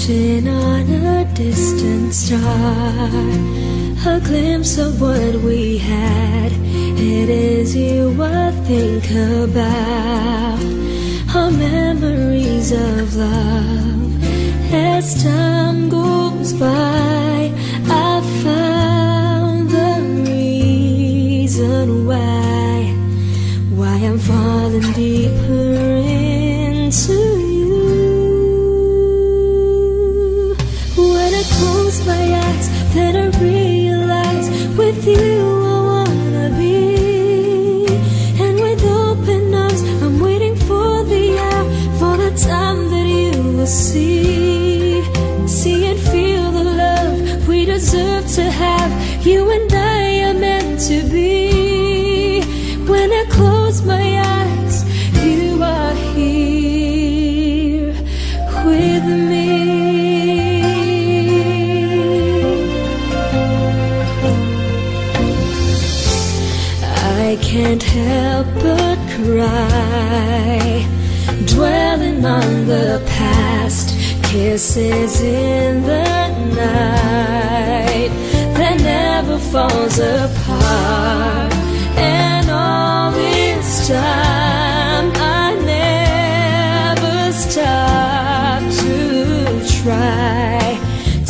Flashing on a distant star, a glimpse of what we had. It is you I think about, our memories of love. As time goes by, I found the reason why I'm falling deeper into you. When I close my eyes, then I realize with you I wanna be. And with open arms, I'm waiting for the hour, for the time that you will see and feel the love we deserve to have. You and I are meant to be. When I close my eyes, you are here with me. I can't help but cry, dwelling on the past, kisses in the night that never falls apart. And all this time I never stopped to try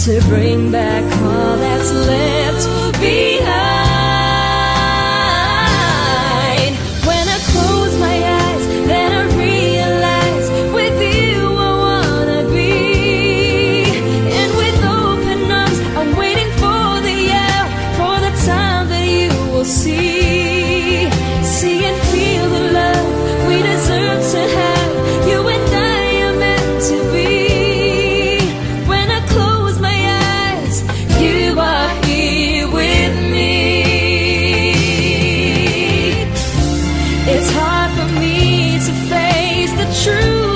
to bring back all that's left behind. See and feel the love we deserve to have. You and I are meant to be. When I close my eyes, you are here with me. It's hard for me to face the truth.